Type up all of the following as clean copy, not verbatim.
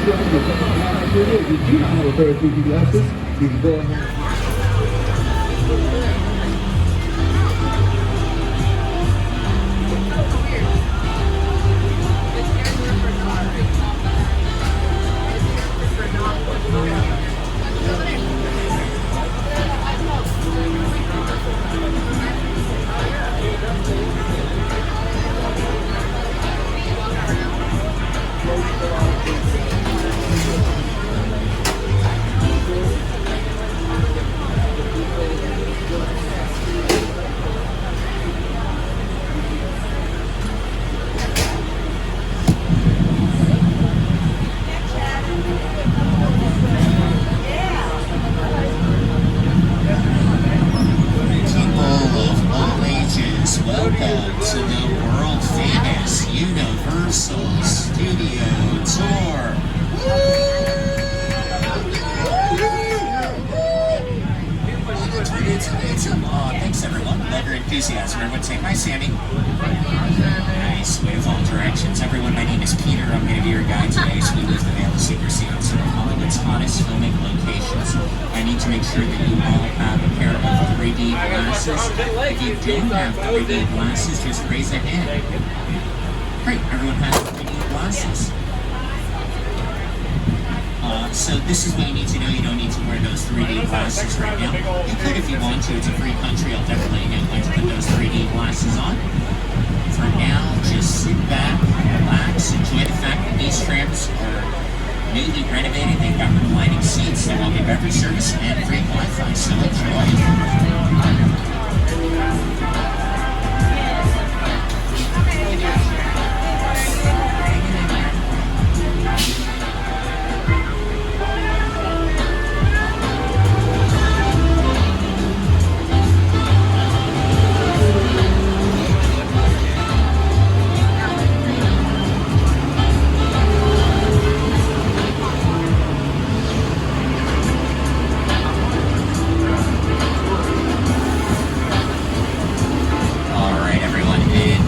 If you do not have a pair of 3D glasses, you can go ahead. Welcome to the world famous Universal Studio Tour. Thanks everyone. Love your enthusiasm. Everyone say hi, Sammy. Nice. Way of all directions. Everyone, my name is Peter. I'm going to be your guide today. So we live the veil of secrecy on some of Hollywood's hottest filming locations. I need to make sure that you all have a pair of 3D glasses. If you don't have 3D glasses, just raise a hand. Great. Everyone has 3D glasses. So this is what you need to know. You don't need to wear those 3D glasses right now. You could if you want to. It's a free country. I'll definitely let you know when to put those 3D glasses on. For now, just sit back, relax, enjoy the fact that these trams are newly renovated. They've got reclining seats. They will give every service and free Wi-Fi. So enjoy.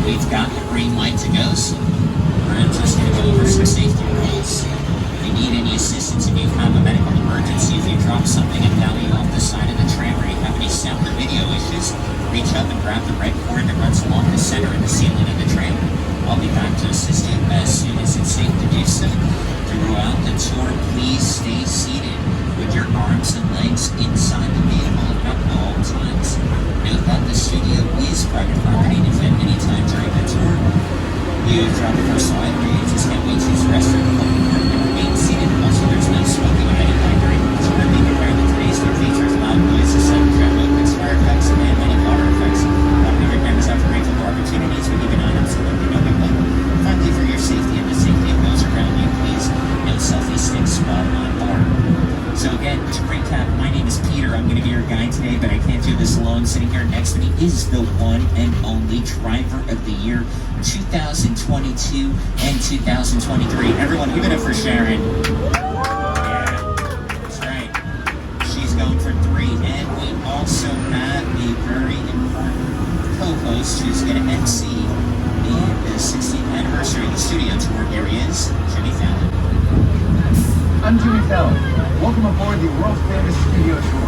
We've got the green light to go, so we're just going to go over some safety rules. If you need any assistance, if you have a medical emergency, if you drop something of value off the side of the tram, or you have any sound or video issues, reach up and grab the red cord that runs along the center and the ceiling of the tram. I'll be back to assist you as soon as it's safe to do so. Throughout the tour, please stay seated with your arms and legs inside the vehicle at all times. Note that the studio is private property, and if at any time during the tour you drop the first slide or you just can't wait to use the restroom, remain seated. Also, there's no smoking of any kind during the tour. Be aware that today's tour features loud noises, sudden traffic movements, fire effects, and many water effects. Other members have regular opportunities with even items so that they know they're welcome. Finally, for your safety and the safety of those around you, please no selfie sticks while on board. So again, to recap, my name is Peter. I'm going to be your guide today, but I can't do this alone. Sitting here next to me is the one and only driver of the year 2022 and 2023. Everyone, give it up for Sharon. Yeah, that's right. She's going for 3. And we also have a very important co-host who's going to MC the 16th anniversary of the studio tour. Here he is, Jimmy Fallon. I'm Jimmy Fallon. Welcome aboard the world famous studio tour.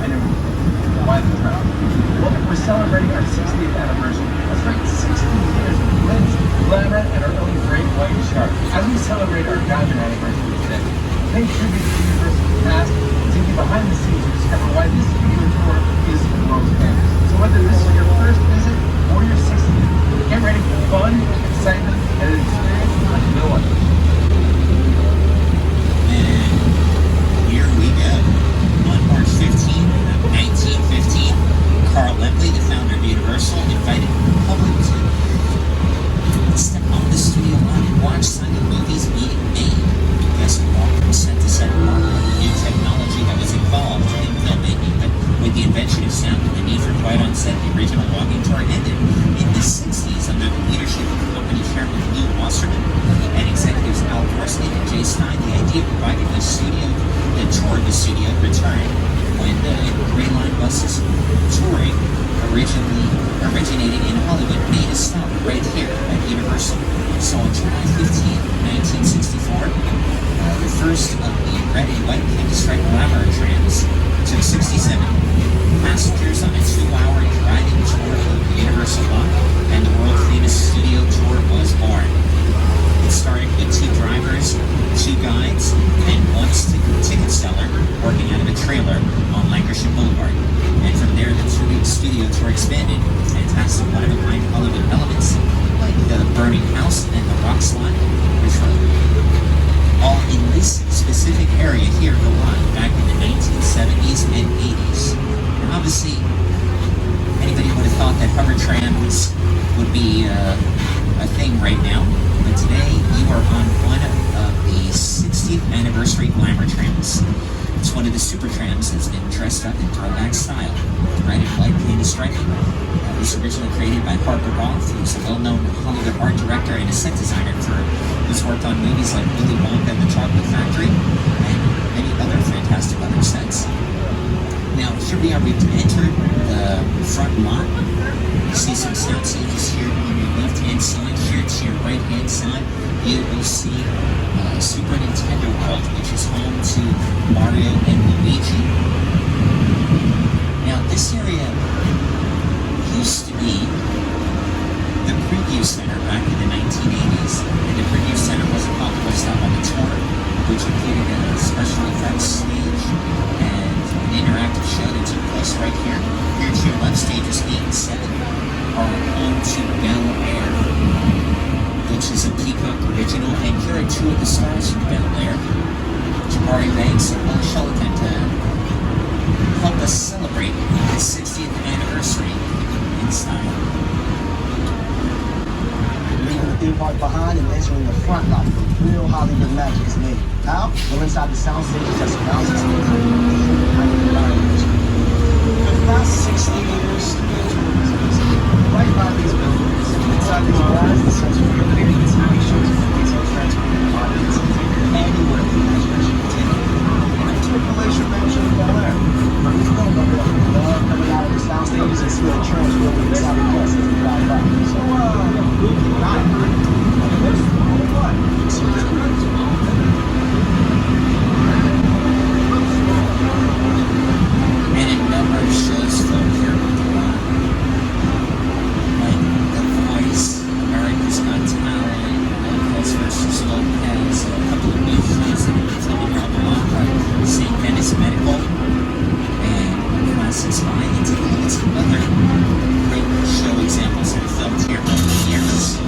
I know why the crowd. Well, we're celebrating our 60th anniversary. That's right, 60 years of glitz, glamour, and our own great white shark. As we celebrate our diamond anniversary today, pay tribute to the Universal cast and take you behind the scenes to discover why this studio tour is world famous. So whether this is your first visit or your 60th, get ready for fun, excitement, and an experience like no other. Here we go. On March 15, 1915, Carl Lemley, the founder of Universal, invited the public to step on the studio line and watch silent movies being made. Guests would walk from set to set, marveling at the new technology that was involved in filmmaking. But with the invention of sound and the need for quiet on set, the original walking tour ended. In the 60s, under the leadership of the company chairman Lou Wasserman and executives Al Gorsley and Jay Stein, the idea of providing the tour of the studio returned when the Green Line buses touring originally originating in Hollywood, made a stop right here at Universal. So on July 15, 1964, the first of the red and white pinstripe glamour trams took 67 passengers on a 2-hour driving tour of the Universal lot, and the world-famous Studio Tour was born. It started with 2 drivers, 2 guides, and 1 ticket seller working out of a trailer on Lancashire Boulevard. And from there, the Studio Tour expanded with fantastic one-of-a-kind Hollywood elements like the burning house and the rock slide, which were all in this specific area here in Hawaii back in the 1970s and 80s. And obviously, anybody would have thought that hover trams would be a thing right now. But today, you are on one of the 60th anniversary glamour trams. It's one of the super trams that's been dressed up in throwback style. Red and white painted striping. It was originally created by Harper Roth, who's a well-known Hollywood art director and a set designer who's worked on movies like Willy Wonka and the Chocolate Factory and many other fantastic other sets. Now, here we are. We've entered the front lot. You see some sound stages here on your left-hand side. Here to your right-hand side, you will see Super Nintendo World, which is home to Mario and Luigi. Now, this area used to be the preview center back in the 1980s, and the preview center was a popular stop on the tour, which included a special effects stage and an interactive show that took place right here. Here to your left, stages 8 and 7 are home to Bel Air, which is a Peacock original, and here are 2 of the stars from Bel Air, Jamari Banks and Will Shellington, to help us celebrate the 60th anniversary in style. Leaving the theme park behind and entering the front lot where real Hollywood magic is made. Now, we're inside the sound stages that surrounds us. For the past 60 years, right by these buildings, inside these walls, the sense of illuminating its many shows of movies and transporting audiences anywhere the imagination can take. And to a palatial mansion in Bel Air. We've known that we love coming out of the sound stages and see the trams rolling inside the guests as we drive by. So, And a number of shows filmed here with the lot. Like The Voice, America's Got Talent, Lopez vs. Lopez, a couple of new shows that have been filming around the lot, like St. Dennis Medical and Classic Spy. And take a look at some other great show examples that are filmed here over the years.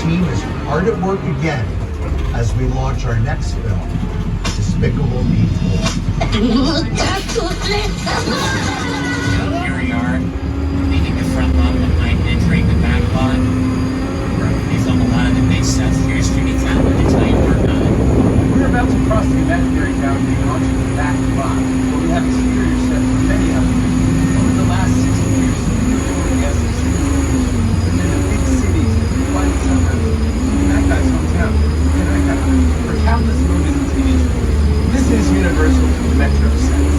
team is hard at work again as we launch our next film, Despicable Me 4. Here we are, leaving the front lot behind, entering the back lot. They film a lot of the big stuff. Here's Jimmy Fallon to tell you more about it. We're about to cross the imaginary boundary onto the back lot, where we have exterior sets for many elements. Over the last 60 years, yes, in the big cities, quiet suburbs, even that guy's hometown, for countless movies and TV shows. This is Universal Metro Sets.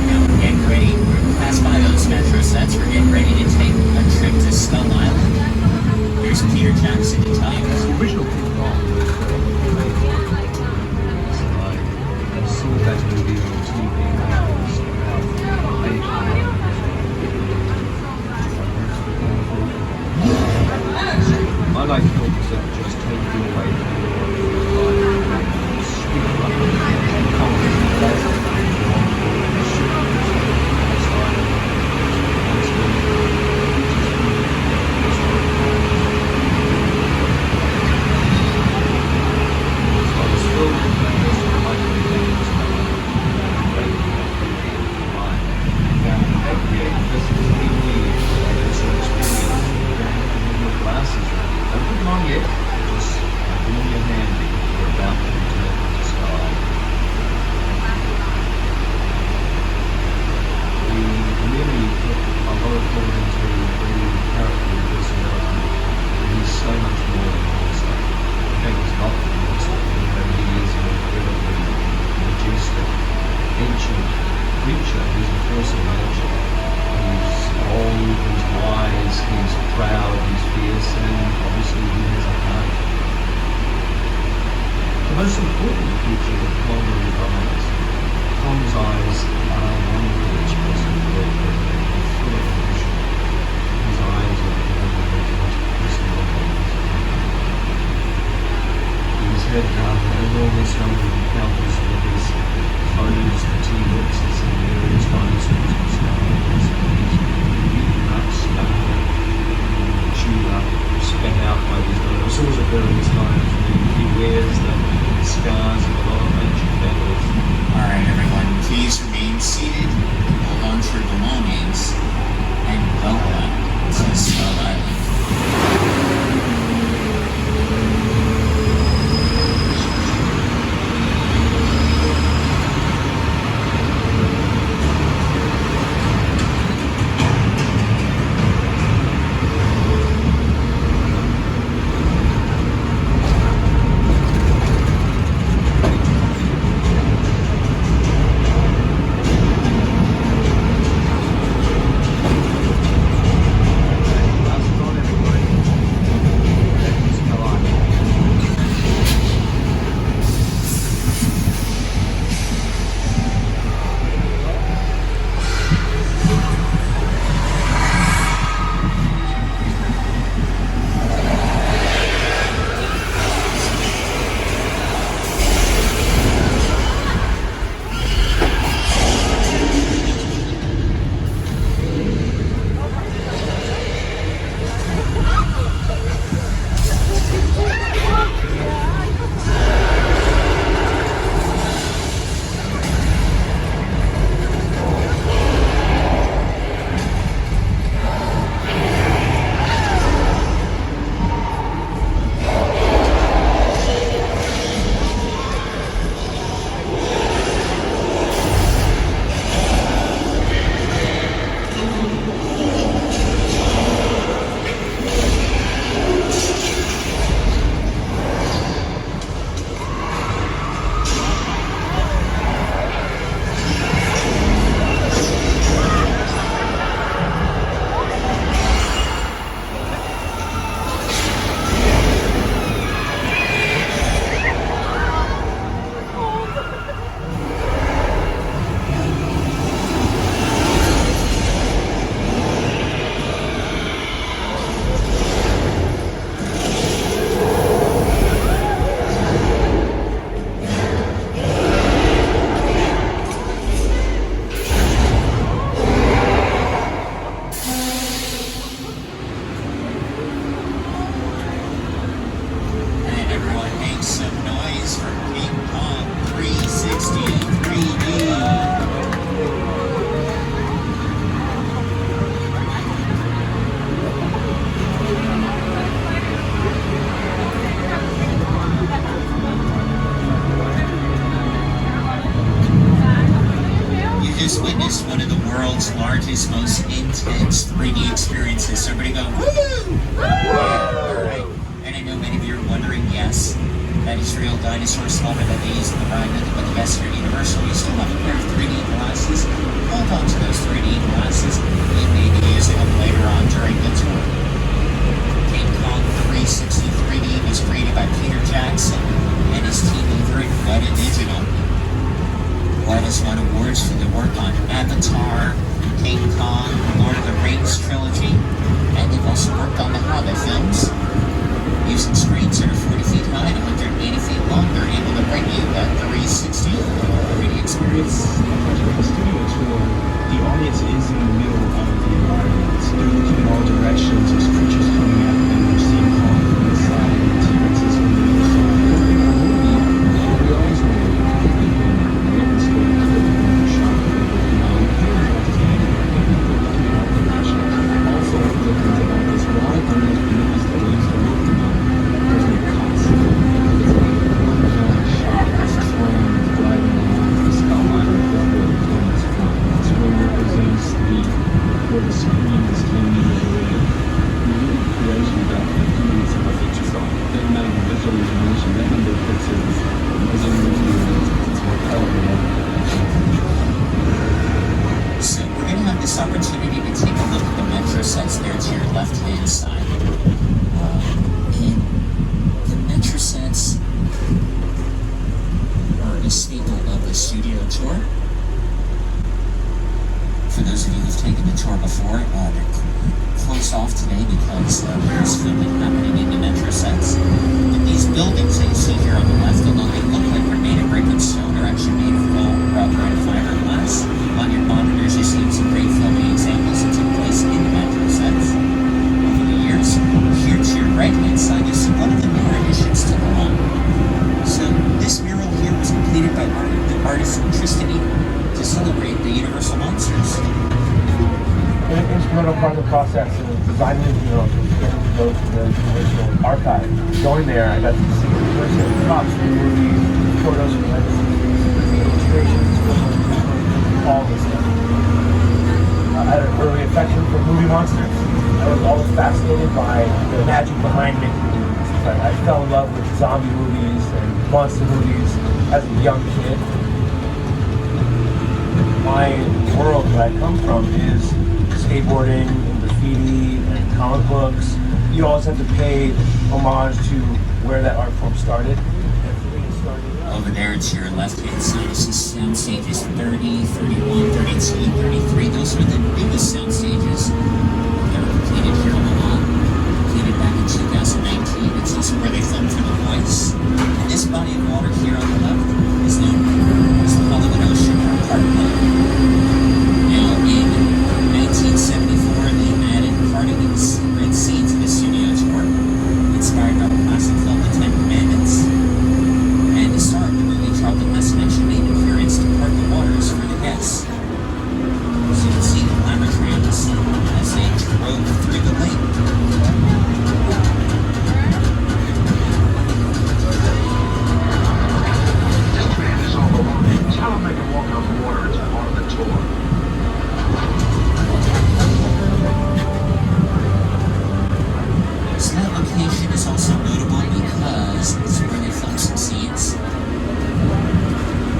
Now we're getting ready. We're passed by those metro sets. We're getting ready to take a trip to Skull Island. Here's Peter Jackson to tell you. The original King Kong was I saw that movie on TV when I was about 8 I like films that just take you away from your life and speak about King Kong is the best most important feature of Colonial eyes. Tom's eyes are one of the expressive characters and full of ambition. His eyes are the most personal things. He's had enormous number of encounters with his foes, the T-Rexes and various dinosaurs and stars. He's beaten up, chewed up, spat out by these dinosaurs at various times. He wears the scars of a lot of ancient largest, most intense 3D experiences. So everybody go, woo! Yeah, alright. And I know many of you are wondering, yes, that is real dinosaur slaughter that they use in the ride. Nothing but the best here at Universal. You still have a pair of 3D glasses. Hold on to those 3D glasses. You may be using them later on during the tour. King Kong 360 3D was created by Peter Jackson and his team over at Weta Digital. Weta has won awards for their work on Avatar, King Kong, Lord of the Rings trilogy, and they've also worked on the Hobbit films. Using screens that are 40 feet high and 180 feet long, they're able to bring you that 360 3D experience. With the studio tour, the audience is in the middle of the environment. They're looking in all directions. There's creatures coming at them. They're seeing Kong from the side, and T-Rexes from the other side. In our movie, we always want to look at the we always go to the shop. Here, we're not just getting looking at the direction. Also, looking at this why on those movies that we used to look at. There's no cuts. There's a shop, there's a train driving along the skyline of the building from this front. That's where it represents where the screen is 10 meters away. We really creation that it's a feature film. It doesn't matter the visual imagination, that number of pixels is it's more color. So we're going to have this opportunity to take a look at the metro sets there to your left-hand side. And the metro sets are a staple of the studio tour. For those of you who've taken the tour before, they're closed off today because there's filming happening in the metro sets. And these buildings that you see here on the left, although they look like they're made of brick and stone, are actually made of gold, rubber, and fiberglass. On your monitors, you're seeing some great filming examples that took place in the metro sets over the years. Here to your right-hand side, you see one of the newer additions to the line. So this mural here was completed by the artist Tristan to celebrate the Universal monsters. An instrumental part of the process of designing the mural was getting to go to the Universal archive. Going there, I got to see the person, props from the movies, photos from the illustrations, all this stuff. I had an early affection for movie monsters. I was always fascinated by the magic behind making movies. I fell in love with zombie movies and monster movies as a young kid. My world that I come from is skateboarding and graffiti and comic books. You always have to pay homage to where that art form started. Over there to your left-hand side, you see sound stages 30, 31, 32, 33. Those are the newest sound stages. They were completed here on the lot. Completed back in 2019. It's also where they filmed for The Voice. And this body of water here on the left is known as the Hollywood Ocean or Parkland. Now, in 1974, they added cardigans and scenes to the studio tour, inspired by the classic film The Ten Commandments. And the star of the movie, Charlton Heston, actually made an appearance to part the waters for the guests. So you can see the glamour trains as they drove through the lake. Tell them they can walk on the water as part of the tour. So that location is also notable because it's where they filmed some scenes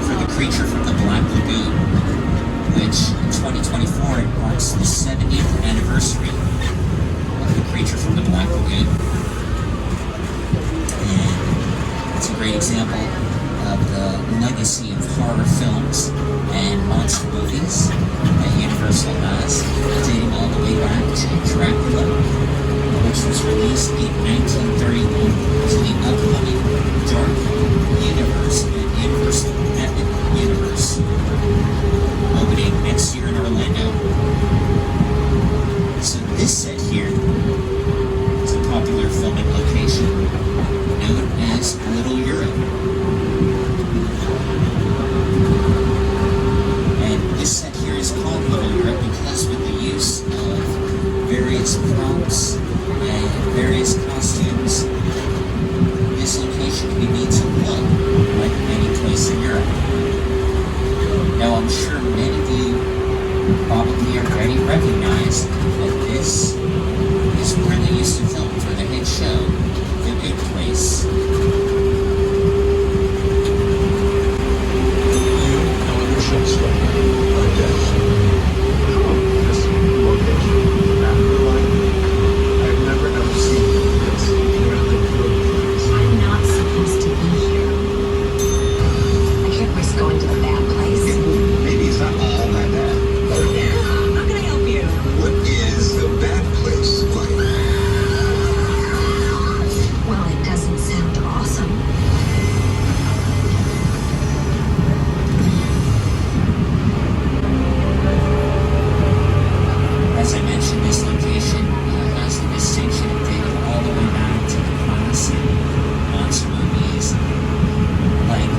for the creature from the Black Lagoon, which in 2024 it marks the 70th anniversary of the creature from the Black Lagoon. And it's a great example of the legacy of horror films and monster movies that Universal has, dating all the way back to Dracula, which was released in 1931, to the upcoming Dark Universe and Universal Epic Universe, opening next year in Orlando. So this set here is a popular filming location known as Little Europe. And this set here is called Little Europe because with the use of various props and various costumes, this location can be made to look like any place in Europe. Now I'm sure many of you probably already recognize that this is where they used to film for the hit show, The Good Place. I've never ever seen this really good place. I'm not supposed to be here. I can't risk going to the bad place. Maybe it's not all that bad. How can I help you? What is the bad place like? Well, it doesn't sound awesome. As I mentioned, this location has the distinction of dating all the way back to the classic monster movies like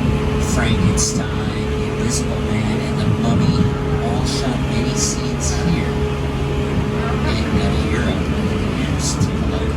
Frankenstein, The Invisible Man, and The Mummy, all shot many scenes here in Europe. Let's take a look.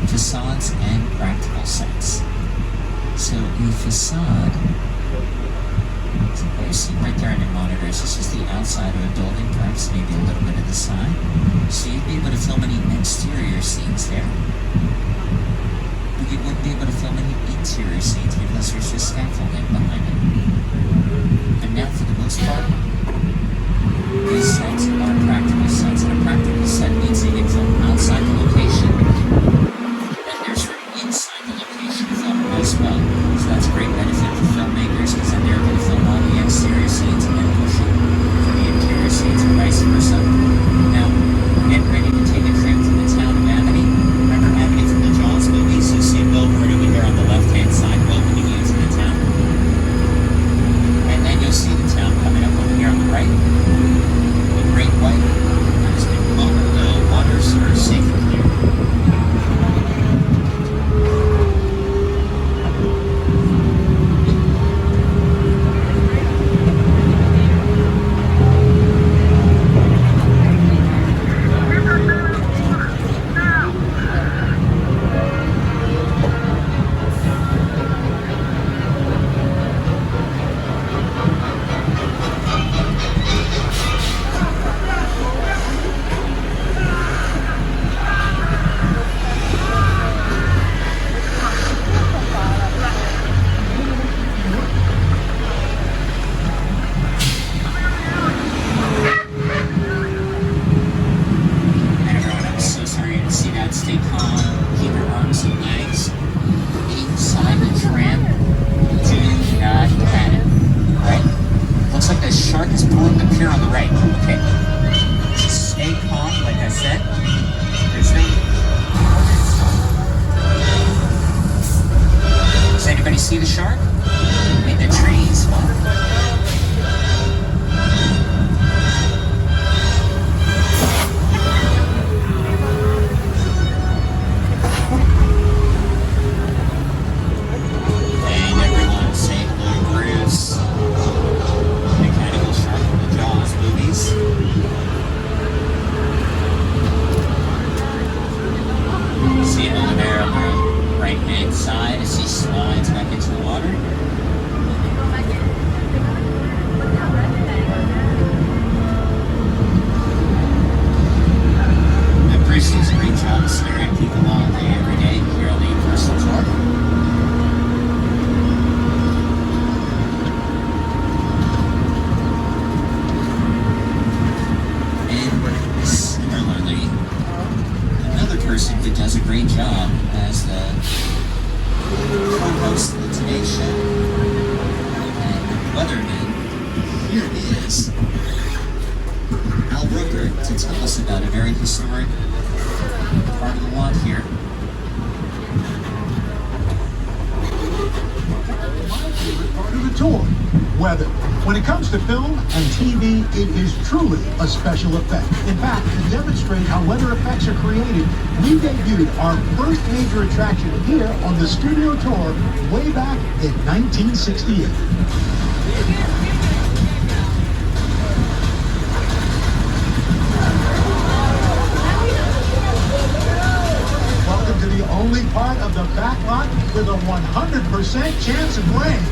Façades and practical sets. So a facade, what you see right there on your monitors, this is the outside of a building, perhaps maybe a little bit of the side. So you'd be able to film any exterior scenes there. But you wouldn't be able to film any interior scenes because there's just scaffolding behind it. And now for the most part, these sets are practical sets, and a practical set means they can film outside the location, and there's room inside the location to film as well. So that's a great benefit for filmmakers, because then they're able to film all the exterior scenes and then push it for the interior scenes, or vice versa. Now, get ready to take a trip to the town of Amity. Remember Amity from the Jaws movies? You see a billboard over here on the left-hand side welcoming you to the town. And then you'll see the town coming up over here on the right. Great white has been bummed. The waters are safe and clear. Stay calm, keep your arms and legs inside the tram. Do not panic. Right? Looks like the shark is pulling the pier on the right. Okay. Just stay calm, like I said. There's no. Does anybody see the shark? In the trees. What? inside as he slides back into the water. And Bruce does a great job staring at people all day, every day here on the Universal Tour. Person who does a great job as the co-host of the Today Show and weatherman. Here is Al Roker to tell us about a very historic part of the lot here. Part of the tour, weather. When it comes to film and TV, it is truly a special effect. In fact, to demonstrate how weather effects are created, we debuted our first major attraction here on the Studio Tour way back in 1968. Welcome to the only part of the backlot with a 100% chance of rain.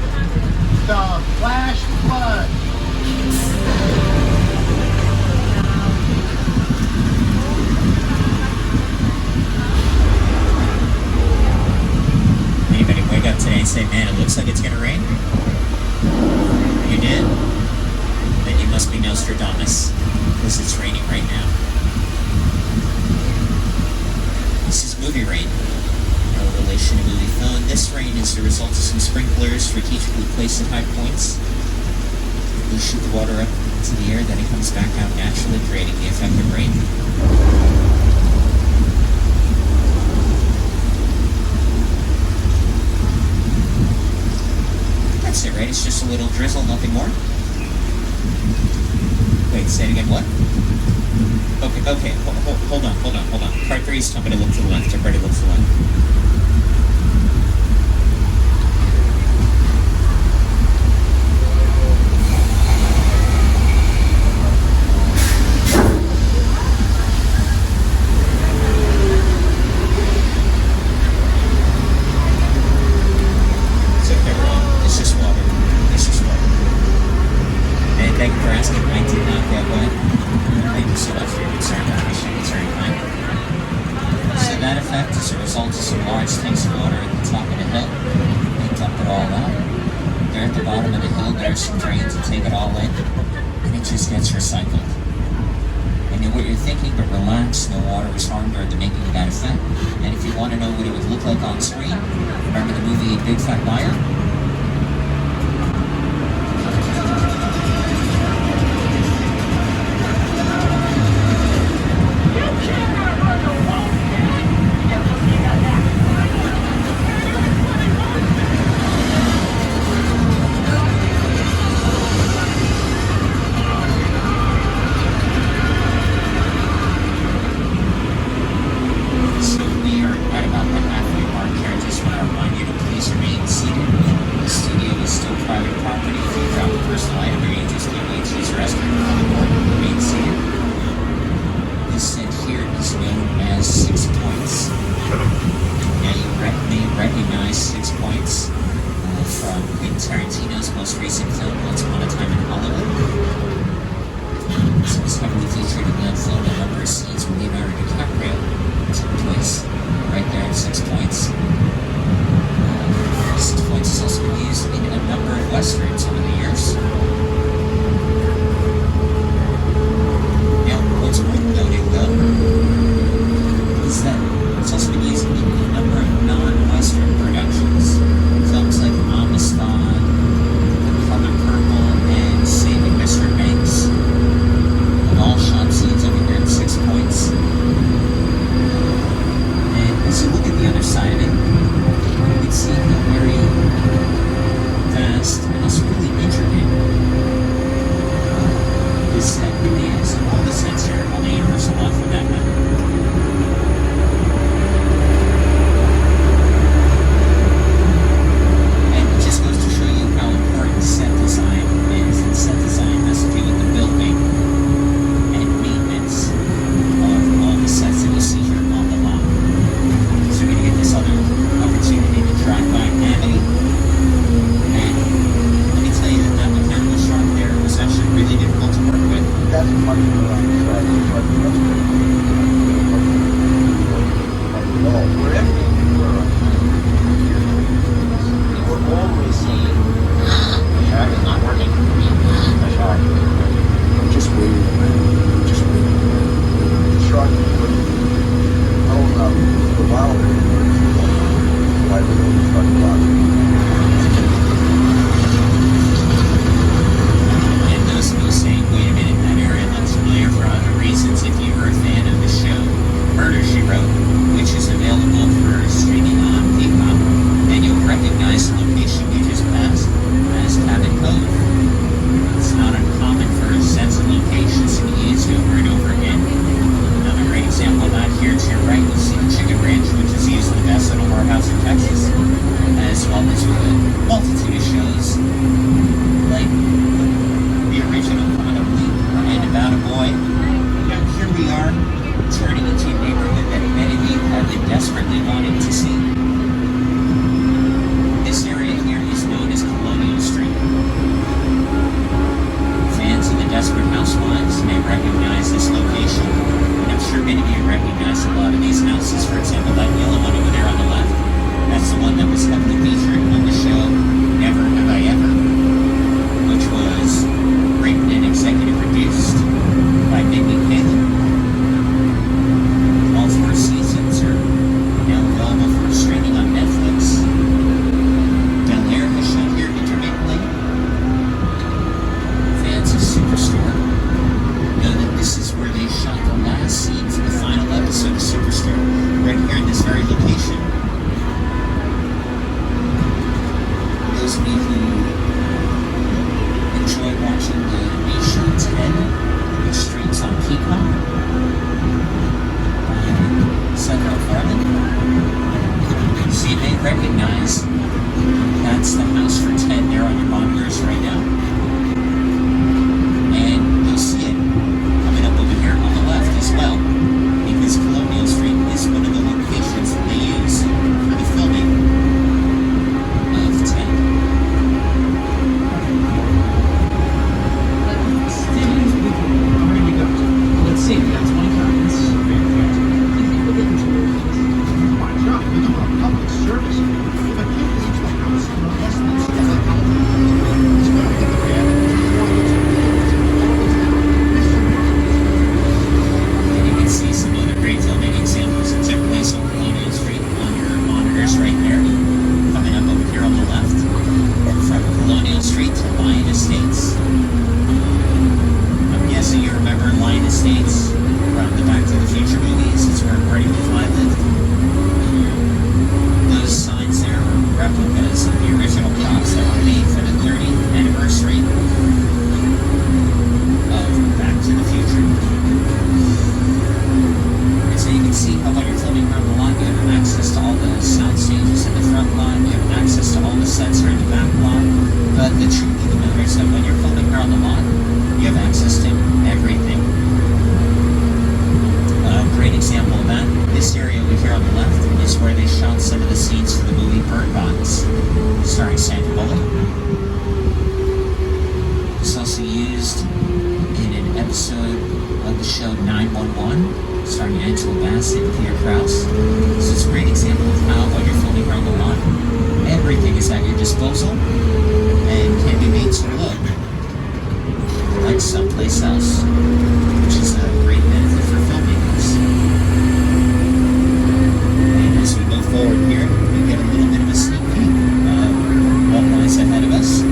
The flash flood. Anybody wake up today and say, man, it looks like it's gonna rain? You did? Then you must be Nostradamus, because it's raining right now. This is movie rain. No relation to movie film. This rain is the result of some sprinklers strategically placed at high points. They shoot the water up into the air, then it comes back out naturally, creating the effect of rain. That's it, right? It's just a little drizzle, nothing more? Wait, say it again, what? Okay, hold on. Part 3 is somebody look to the left. Everybody look to the left. It's okay, everyone. It's just water. And thank you for asking. I did not get wet. Thank you so much for your concern. I appreciate it. It's very kind. So that effect is a result of some large tanks of water at the top of the hill. They dump it all out. There at the bottom of the hill, there's some drains that take it all in, and it just gets recycled. I know what you're thinking, but relax. No water was harmed during the making of that effect. And if you want to know what it would look like on screen, remember the movie Big Fat Liar? So we are right about the halfway mark here. I just want to remind you to please remain seated. wherever you were, you were always saying, "That is not working for me. That's hard. Just wait, man. Just wait." Shark the wilder why we don't talk about it. And those of you saying, wait a minute, that area looks familiar for other reasons. If you were a fan of the show Murder, She Wrote, which is available for streaming on Peacock, then you'll recognize the location we just passed as Cabin Cove. It's not uncommon for sets and locations to be used over and over again. Another great example of that here to your right, you see the Chicken Ranch, which is used in the best in a warehouse in Texas, as well as with a multitude of shows like the original Coming of Week and About a Boy. Now here we are, turning into a neighborhood that many of you have been desperately wanting to see. This area here is known as Colonial Street. Fans of the Desperate Housewives may recognize this location, and I'm sure many of you recognize a lot of these houses. For example, that yellow one over there on the left, that's the one that was heavily featured on the show Never Have I Ever, which was written and executive produced by Jimmy Fallon. All 4 seasons are now available for streaming on Netflix. Bel Air has shot here intermittently. Fans of Superstore know that this is where they shot the last scenes of the final episode of Superstore, right here in this very location. Those of you who enjoy watching the new show Ted, which streams on Peacock by Several Farman, so you may recognize that's the house for Ted there on your monitors right now. And you'll see it coming up over here on the left as well, because Colonial Street is one of the locations that they use for the filming of Ted. Where do we go to? Let's see, we got 20 comments. We'll get into it. My job, we do a public service. If a kid leaves the house for less than 7 hours, it's going to get the reality. And you can see some other great filming examples that took place on Colonial Street on your monitors right there, coming up over here on the left. From Colonial Street to Lion Estates. I'm guessing you remember Lion Estates from the Back to the Future movies. It's where Marty McFly lived. Those signs there are replicas of the original props that were made for the 30th anniversary of Back to the Future. And so you can see how when you're filming around the lot, you have access to all the sound stages in the front lot, you have access to all the sets that are in the back lot. But the truth of the matter is that when you're filming around the lot, you have access to everything. A great example of that, this area over here on the left is where they shot some of the scenes for the movie Bird Box, starring Sandra Bullock. It's also used in an episode of the show 911, starring Angela Bassett and Peter Krause. So it's a great example of how, when you're filming around the lot, everything is at your disposal and can be made to look like someplace else, which is a great benefit for filmmakers. And as we move forward here, we get a little bit of a sneak peek of what lies ahead of us,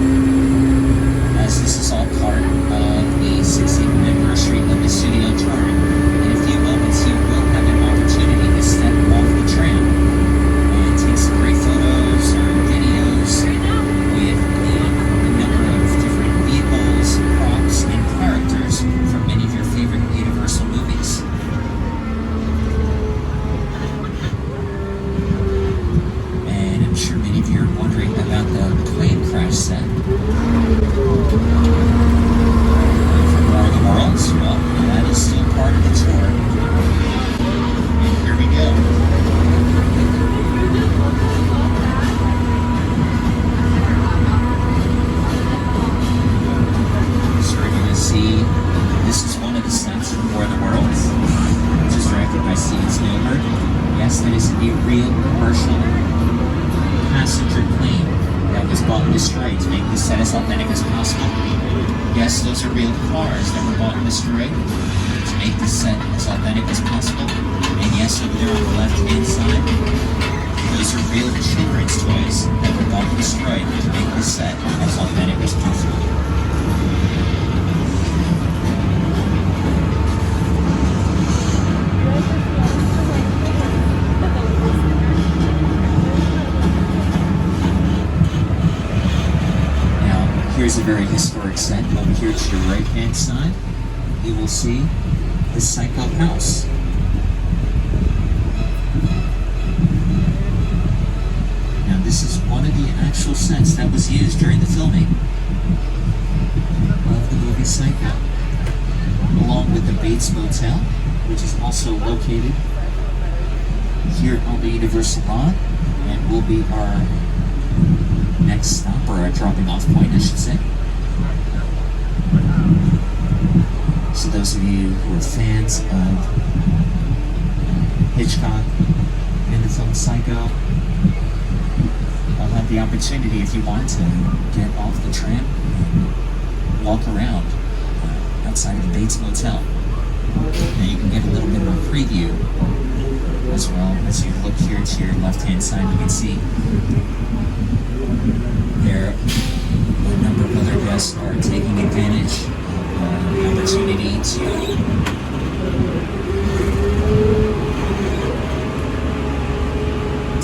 as this is all part of the 60th anniversary of the Studio Tour. In a few moments, you will have an opportunity to step off the commercial passenger plane that was bought and destroyed to make this set as authentic as possible. Yes, those are real cars that were bought and destroyed to make this set as authentic as possible. And yes, over there on the left-hand side, those are real children's toys that were bought and destroyed to make this set as authentic as possible. Here's a very historic set. Over here to your right-hand side, you will see the Psycho house. Now this is one of the actual sets that was used during the filming of the movie Psycho, along with the Bates Motel, which is also located here on the Universal lot and will be our next stop, or a dropping off point, I should say. So those of you who are fans of Hitchcock and the film Psycho will have the opportunity, if you want, to get off the tram and walk around outside of the Bates Motel. Now you can get a little bit of a preview as well. As you look here to your left-hand side, you can see there a number of other guests are taking advantage of the opportunity to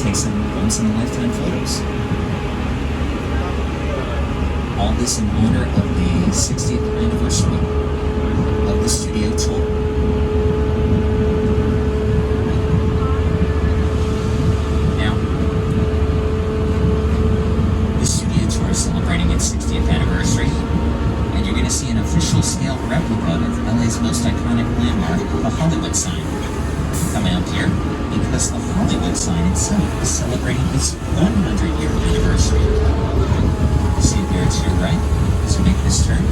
take some once-in-a-lifetime photos. All this in honor of the 60th anniversary of the Studio Tour. Celebrating its 60th anniversary, and you're going to see an official scale replica of LA's most iconic landmark, the Hollywood sign, come out here because the Hollywood sign itself is celebrating its 100-year anniversary. See it there to your right as we make this turn.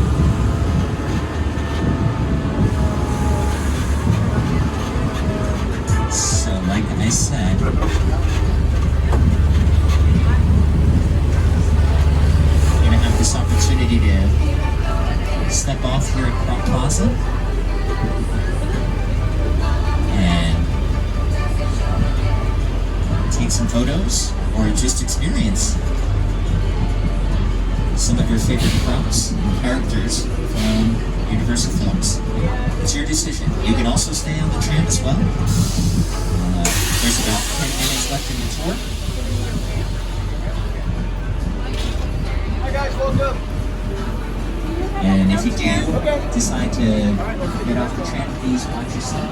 So, like I said, this opportunity to step off here at Crop Plaza and take some photos or just experience some of your favorite props and characters from Universal films. It's your decision. You can also stay on the tram as well. There's about 10 minutes left in the tour. And if you do decide to get off the tram, please watch your step.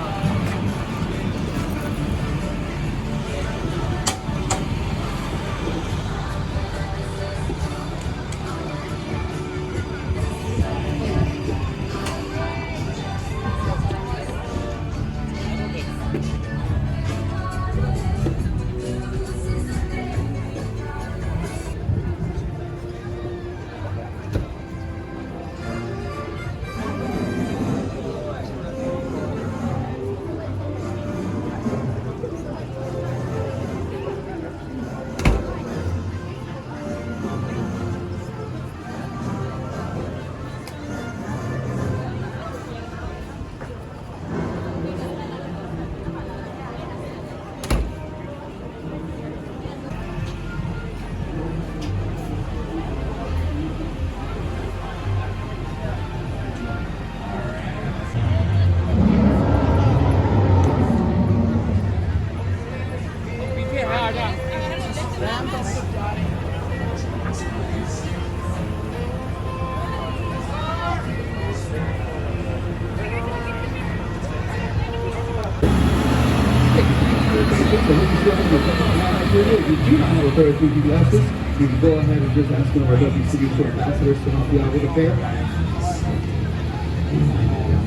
If you do not have a pair of 3D glasses, you can go ahead and just ask one of our Studio Tour ambassadors to help you out with a pair.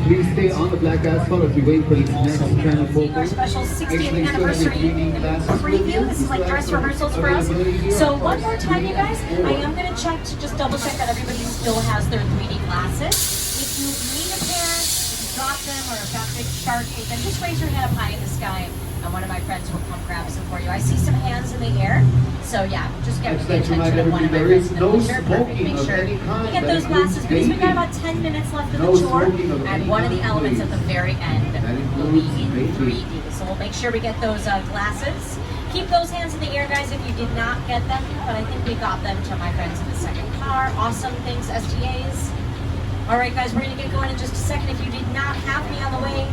Please stay on the black asphalt as we wait for this next tram to pull. Our special 60th anniversary preview. This is like dress rehearsals for us. So one more time, you guys, I am going to check to just double check that everybody still has their 3D glasses. If you need a pair, if you drop them or if that big shark ate them, just raise your hand up high in the sky. and one of my friends will come grab some for you. I see some hands in the air, so yeah, just get the attention of one of my friends in the picture. Perfect. Make sure you get those glasses, because we've got about 10 minutes left of the tour, and one of the elements at the very end will be in 3D. So we'll make sure we get those glasses. Keep those hands in the air, guys, if you did not get them, but I think we got them to my friends in the second car. Awesome, thanks, STAs. All right, guys, we're going to get going in just a second. If you did not have me on the way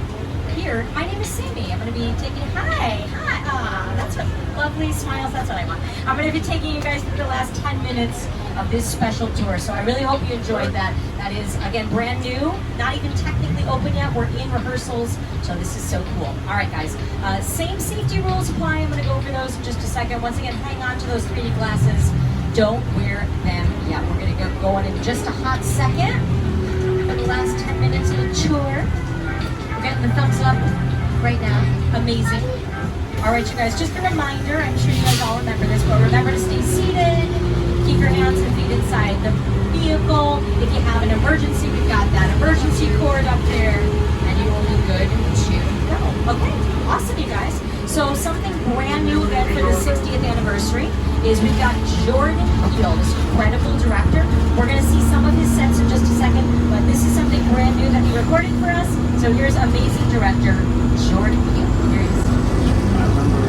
here, my name is Sammy. I'm going to be taking, hi, that's what, lovely smiles, that's what I want. I'm going to be taking you guys through the last 10 minutes of this special tour, so I really hope you enjoyed that. That is, again, brand new, not even technically open yet. We're in rehearsals, so this is so cool. All right, guys, same safety rules apply. I'm going to go over those in just a second. Once again, hang on to those 3D glasses. Don't wear them yet. We're going to get going in just a hot second. For the last 10 minutes of the tour. We're getting the thumbs up right now. Amazing. All right, you guys, just a reminder, I'm sure you guys all remember this, but remember to stay seated. Keep your hands and feet inside the vehicle. If you have an emergency, we've got that emergency cord up there, and you will be good to go. Okay, awesome, you guys. So something brand new again for the 60th anniversary is we've got Jordan Peele, this incredible director. We're going to see some of his sets in just a second, but this is something brand new that he recorded for us. So here's amazing director Jordan Peele. Here he is. I remember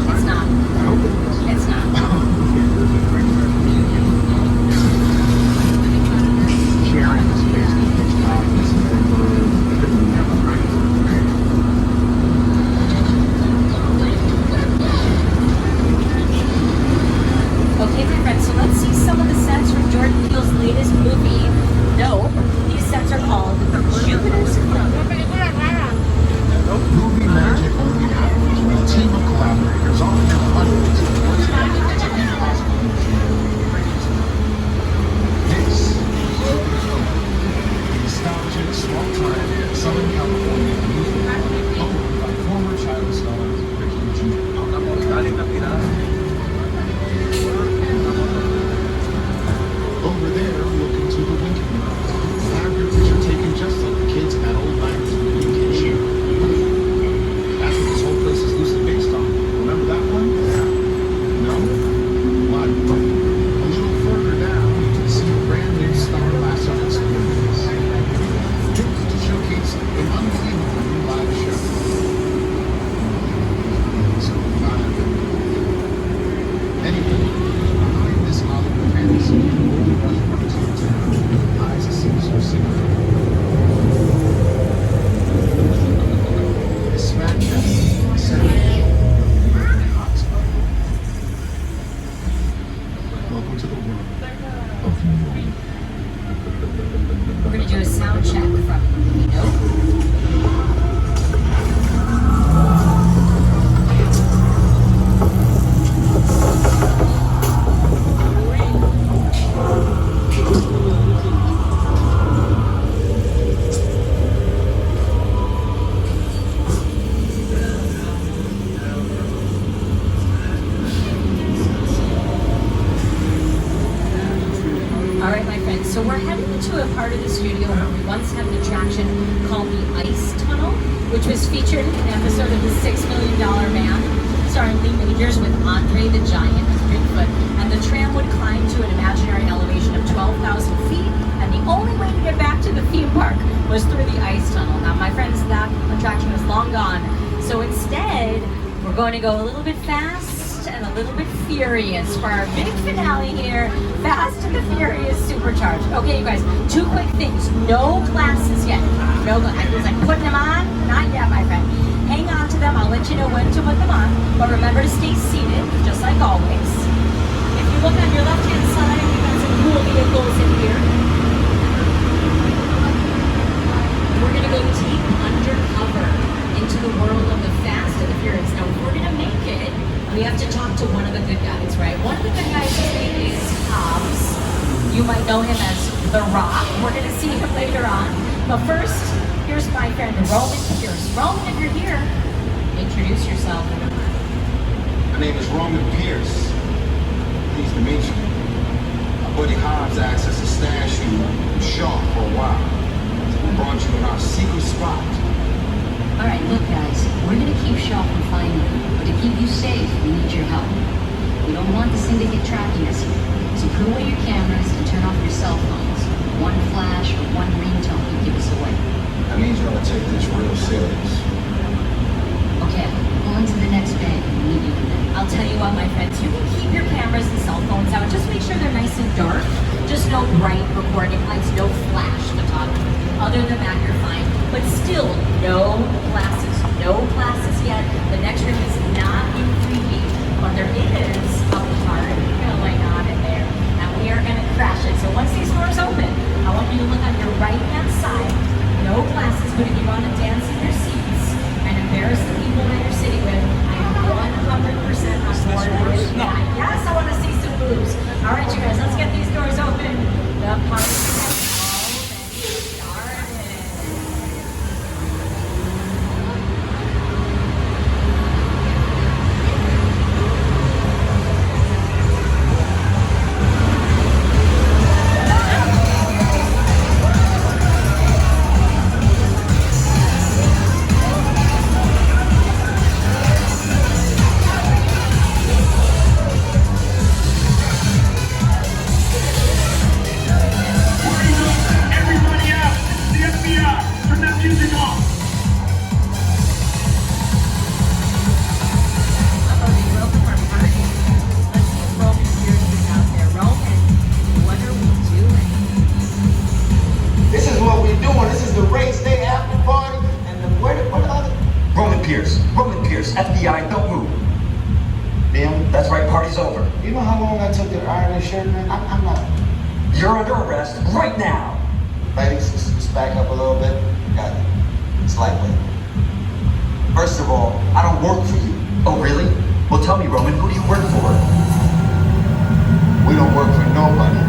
It's not. It's not. sharing the space with Okay, my friends, so let's see some of the sets from Jordan Peele's latest movie, Nope. These sets are called Jupiter's Club. Movie magic only happens when a team of collaborators all have hundreds of hours to analyze a movie. This is a nostalgic, small-time, Southern California movie owned by former child star Ricky Jr. Over there, looking to the winter months, pictures are taken just like the kids in that old 90s movie Cheer. That's what this whole place is loosely based on. Remember that one? No? Why? A little further down, you can see a brand new Star Lasso experience. Built to showcase an unbelievable new live show. So, anyway, behind this Hollywood fantasy, lies a sinister secret. Smack dab center of the hot spot. Welcome to the world of New York. We're going to do a sound check from Nope. So we're heading into a part of the studio where we once had an attraction called the Ice Tunnel, which was featured in an episode of The $6 Million Man, starring Lee Majors with Andre the Giant as Bigfoot, and the tram would climb to an imaginary elevation of 12,000 feet, and the only way to get back to the theme park was through the Ice Tunnel. Now, my friends, that attraction is long gone, so instead, we're going to go a little bit fast and a little bit furious for our big finale here. Fast and the Furious Supercharged. Okay, you guys, two quick things. No glasses yet. No glasses. I was like putting them on? Not yet, my friend. Hang on to them. I'll let you know when to put them on. But remember to stay seated, just like always. If you look on your left-hand side, we've got some cool vehicles in here. We're going to go deep undercover into the world of the Fast and the Furious. Now, if we're going to make it, we have to talk to one of the good guys, right? One of the good guys' name is Hobbs. You might know him as The Rock. We're going to see him later on. But first, here's introduce my friend Roman Pierce. Roman, if you're here, introduce yourself. My name is Roman Pierce. Pleased to meet you. My buddy Hobbs asked us to stash you in Shaw for a while. So we brought you in our secret spot. All right, look, guys, we're gonna keep Shaw from finding you, but to keep you safe, we need your help. We don't want the syndicate tracking us here, so put away your cameras and turn off your cell phones. One flash or one ringtone could give us away. That means you're gonna take this real serious. Okay, pull into the next bank and meet you in there. I'll tell you what, my friends, you can keep your cameras and cell phones out. Just make sure they're nice and dark. Just no bright recording lights, no flash photography. Other than that, you're fine. But still, no classes yet. The next room is not in 3D, but there is a part going on in there. And we are going to crash it. So once these doors open, I want you to look on your right-hand side. No classes, but if you want to dance in your seats and embarrass the people that you're sitting with, I am 100% on board with that. Yes, I want to see some boobs. All right, you guys, let's get these doors open. The party has already started. FBI, don't move. Damn, that's right, party's over. You know how long I took to iron this shirt, man? I'm not. You're under arrest right now. Ladies, just back up a little bit. Got it. It's lightweight. First of all, I don't work for you. Oh, really? Well, tell me, Roman, who do you work for? We don't work for nobody.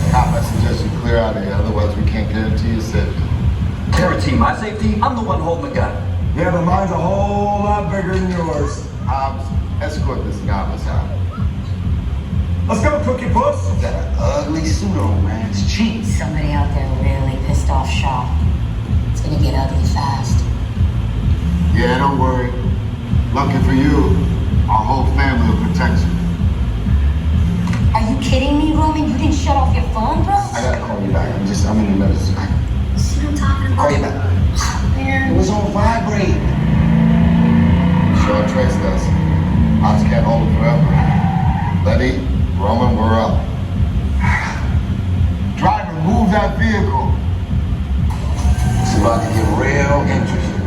Cop, I suggest you clear out of here, otherwise we can't guarantee your safety. Guarantee my safety? I'm the one holding the gun. Yeah, but mine's a whole lot bigger than yours. Hobbs, escort this novice out. Let's go, Cookie Puss. You got an ugly suit on, man. It's cheap. Somebody out there really pissed off Shaw. It's gonna get ugly fast. Yeah, don't worry. Lucky for you, our whole family will protect you. Are you kidding me, Roman? You didn't shut off your phone, bro? I gotta call you back. I'm in the middle. See what I'm talking about? Call you back. Man. It was on vibrate. Shaw traced us. Ops can't hold it forever. Letty, Roman, we're up. Driver, move that vehicle. It's about to get real interesting.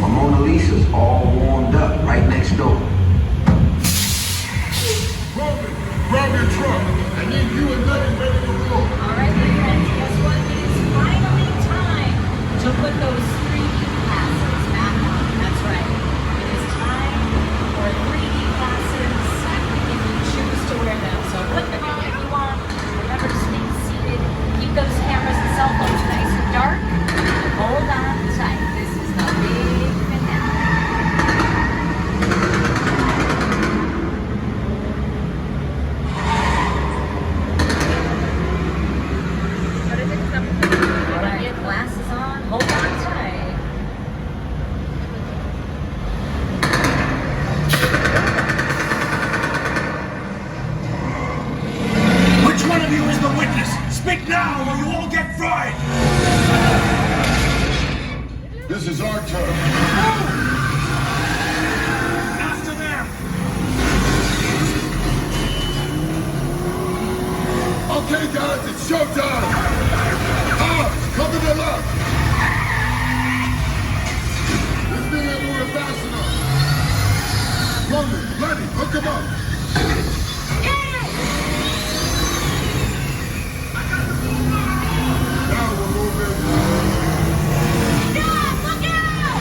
My Mona Lisa's all warmed up right next door. Roman, grab your truck. I need you and Letty ready to roll. All right, my friends, guess what? It is finally time to put those 3D glasses back on. That's right. It is time for 3D glasses if you choose to wear them. So put them on if you want. Remember to stay seated. Keep those cameras and cell phones nice and dark. Hold on tight. This is the big finale. All right, glasses on. Hold on tight. Which one of you is the witness? Speak now or you all get fried! This is our turn. After them! Okay, guys, it's showtime. Come to the left. This thing ain't moving fast enough. Roman, Letty, hook him up. Now we're moving. Stop! Look out!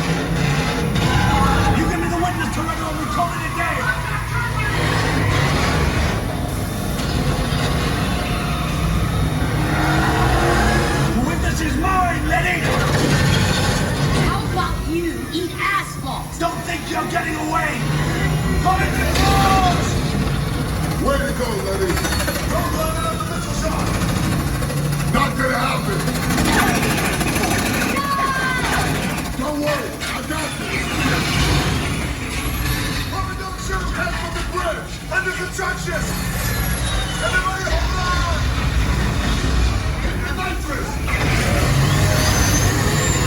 getting away! Come in controls! Way to go, Letty. Don't run out of the missile shot! Not gonna happen. Don't worry, I got this. Robin, don't shoot! Head from the bridge! Under construction! Everybody hold on! Hit the nitrous!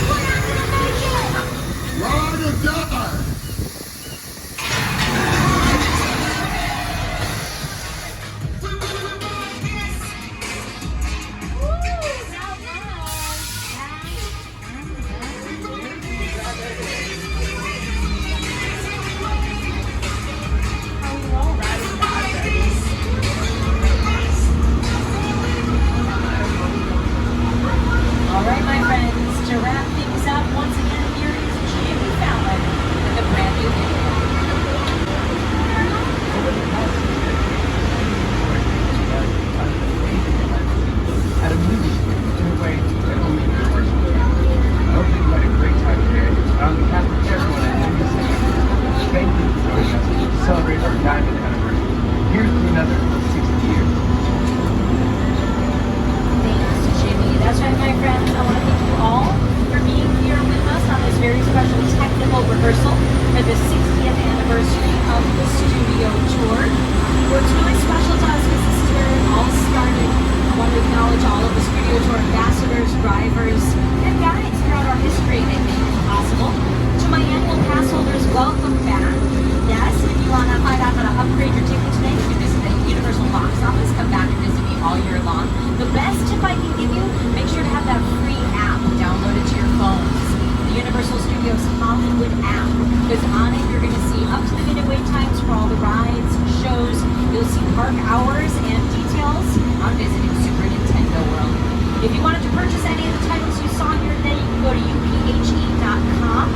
We're not gonna make it! We're all gonna die. All right, my friends, to wrap things up, once again, here is Jimmy Fallon with a brand new video. At a movie way to Illuminations. I hope that you had a great time today. On behalf of everyone at Illuminations, thank you for joining us to celebrate our diamond anniversary. Here's to another 60 years. Thanks, Jimmy. That's right, my friends. I want to thank you all for being here with us on this very special technical rehearsal for the 60th anniversary of the Studio Tour. What's really special to us is this is where it all started. I want to acknowledge all of the Studio Tour ambassadors, drivers, and guides throughout our history that made it possible. To my annual pass holders, welcome back. Yes, if you want to find out how to upgrade your ticket today, you can visit the Universal box office. Come back and visit me all year long. The best tip I can give you, make sure to have that free app downloaded to your phones. The Universal Studios Hollywood app. Because on it, you're going to see up-to-the-minute wait times for all the rides, shows. You'll see park hours and details on visiting Super Nintendo World. If you wanted to purchase any of the titles you saw here today, you can go to uphe.com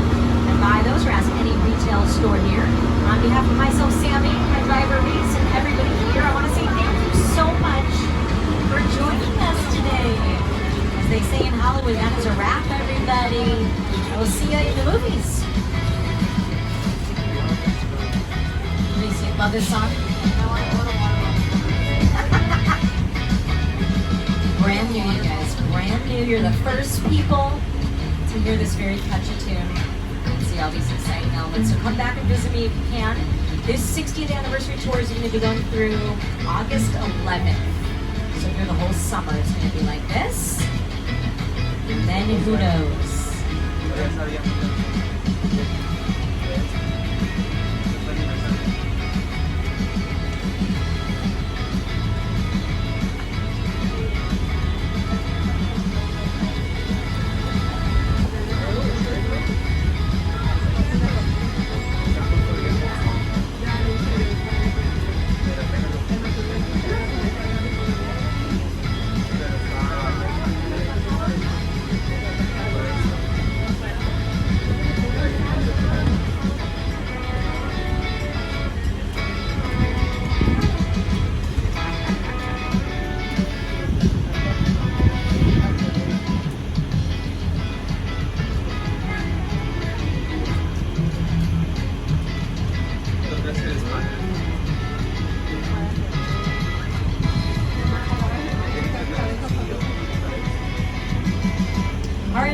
and buy those or ask any retail store here. On behalf of myself, Sammy, my driver, Reese, and everybody here, I want to say thank you so much for joining us today. As they say in Hollywood, that is a wrap, everybody. I will see you in the movies. Reese, you love this song? Brand new, you guys. Brand new. You're the first people to hear this very catchy tune and see all these exciting elements. So come back and visit me if you can. This 60th anniversary tour is going to be going through August 11th. So through the whole summer, it's going to be like this. And then who knows?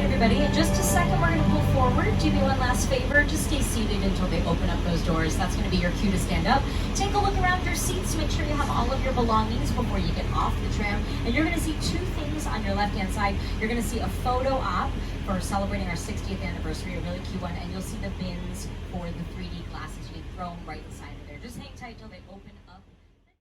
Everybody, in just a second, we're going to pull forward. Do me one last favor. Just stay seated until they open up those doors. That's going to be your cue to stand up. Take a look around your seats. Make sure you have all of your belongings before you get off the tram. And you're going to see two things on your left-hand side. You're going to see a photo op for celebrating our 60th anniversary, a really cute one. And you'll see the bins for the 3D glasses. You can throw them right inside of there. Just hang tight till they open up.